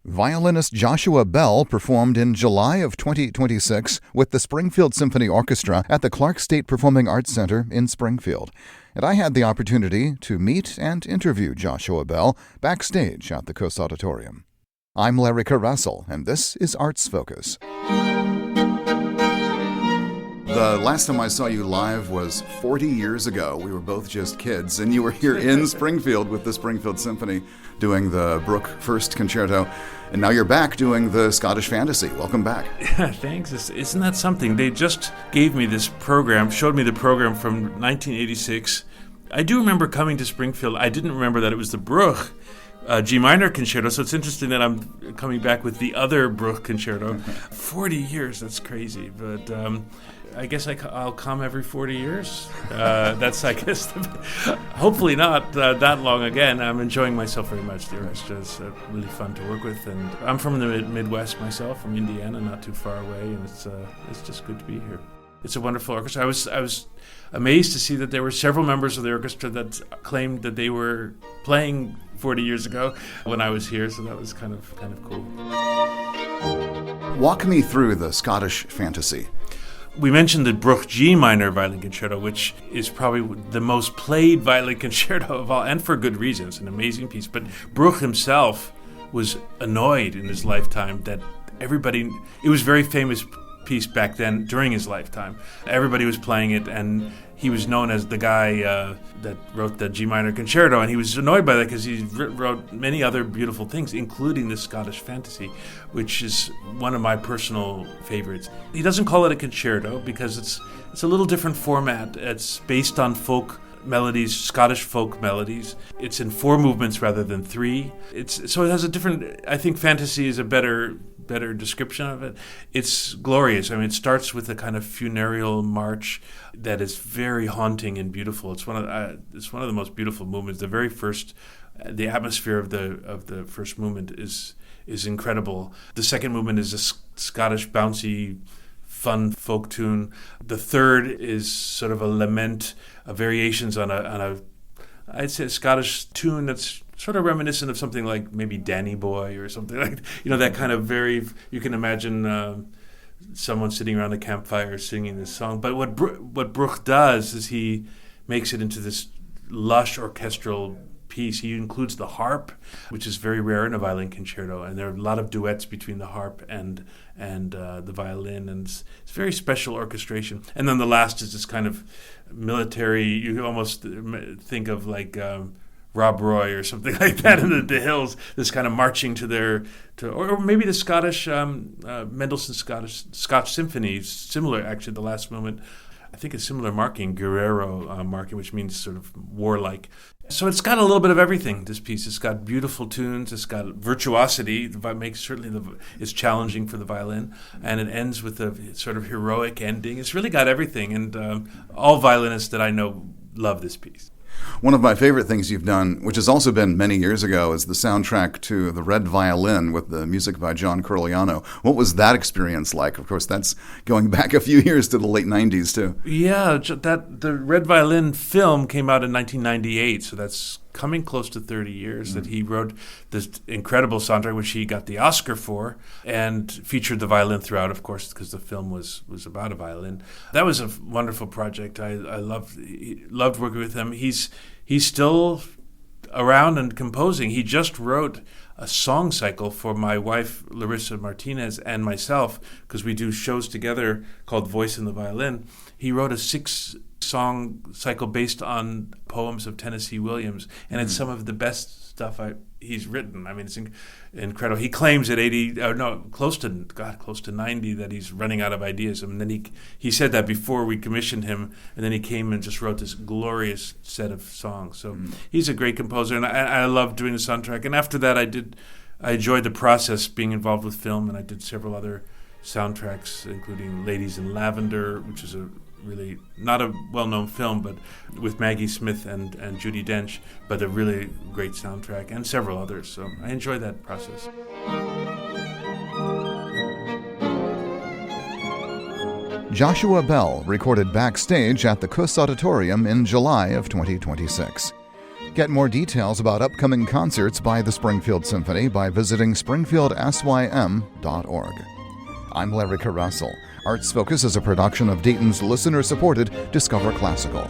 Violinist Joshua Bell performed in July of 2026 with the Springfield Symphony Orchestra at the Clark State Performing Arts Center in Springfield. And I had the opportunity to meet and interview Joshua Bell backstage at the Kuss Auditorium. I'm Larry Corresel, and this is Arts Focus. The last time I saw you live was 40 years ago. We were both just kids, and you were here in Springfield with the Springfield Symphony doing the Bruch First Concerto, and now you're back doing the Scottish Fantasy. Welcome back. Yeah, thanks. Isn't that something? They just gave me this program, showed me the program from 1986. I do remember coming to Springfield. I didn't remember that it was the Bruch G minor concerto, so it's interesting that I'm coming back with the other Bruch concerto. 40 years, that's crazy, but I guess I'll come every 40 years. That's, I guess, hopefully not that long again. I'm enjoying myself very much. The orchestra is really fun to work with, and I'm from the Midwest myself, from Indiana, not too far away, and it's just good to be here. It's a wonderful orchestra. I was amazed to see that there were several members of the orchestra that claimed that they were playing 40 years ago when I was here, so that was kind of cool. Walk me through the Scottish Fantasy. We mentioned the Bruch G minor violin concerto, which is probably the most played violin concerto of all, and for good reason. It's an amazing piece. But Bruch himself was annoyed in his lifetime that everybody, it was a very famous piece back then during his lifetime. Everybody was playing it, and he was known as the guy that wrote the G minor concerto, and he was annoyed by that because he wrote many other beautiful things, including the Scottish Fantasy, which is one of my personal favorites. He doesn't call it a concerto because it's a little different format. It's based on folk melodies, Scottish folk melodies. It's in 4 movements rather than 3. So it has a different, I think fantasy is a better description of it. It's glorious. I mean, it starts with a kind of funereal march that is very haunting and beautiful. It's one of the most beautiful movements. The very first, the atmosphere of the first movement is incredible. The second movement is a Scottish bouncy, fun folk tune. The third is sort of a lament, variations on a I'd say a Scottish tune that's sort of reminiscent of something like maybe Danny Boy or something like, that kind of very, you can imagine someone sitting around a campfire singing this song. But what Bruch does is he makes it into this lush orchestral piece. He includes the harp, which is very rare in a violin concerto, and there are a lot of duets between the harp and the violin, and it's very special orchestration. And then the last is this kind of military, you can almost think of like Rob Roy or something like that in the hills, this kind of marching or maybe the Scottish, Mendelssohn Scotch Symphony, similar actually, the last movement. I think it's similar marking, guerrero marking, which means sort of warlike. So it's got a little bit of everything, this piece. It's got beautiful tunes, it's got virtuosity, it's challenging for the violin, and it ends with a sort of heroic ending. It's really got everything, and all violinists that I know love this piece. One of my favorite things you've done, which has also been many years ago, is the soundtrack to The Red Violin with the music by John Corigliano. What was that experience like? Of course, that's going back a few years to the late 90s, too. Yeah, the Red Violin film came out in 1998, so that's coming close to 30 years that he wrote this incredible soundtrack, which he got the Oscar for, and featured the violin throughout, of course, because the film was about a violin. That was a wonderful project. I loved working with him. He's still around and composing. He just wrote a song cycle for my wife, Larissa Martinez, and myself, because we do shows together called Voice in the Violin. He wrote a 6-song cycle based on poems of Tennessee Williams, and it's some of the best stuff he's written. I mean, it's incredible. He claims at close to 90 that he's running out of ideas. I mean, then he said that before we commissioned him, and then he came and just wrote this glorious set of songs. So he's a great composer, and I love doing the soundtrack. And after that, I enjoyed the process, being involved with film, and I did several other soundtracks, including Ladies in Lavender, which is a really not a well-known film, but with Maggie Smith and Judi Dench, but a really great soundtrack, and several others. So I enjoy that process. Joshua Bell recorded backstage at the Kuss Auditorium in July of 2026. Get more details about upcoming concerts by the Springfield Symphony by visiting springfieldsym.org. I'm Larry Corresel. Arts Focus is a production of Dayton's listener-supported Discover Classical.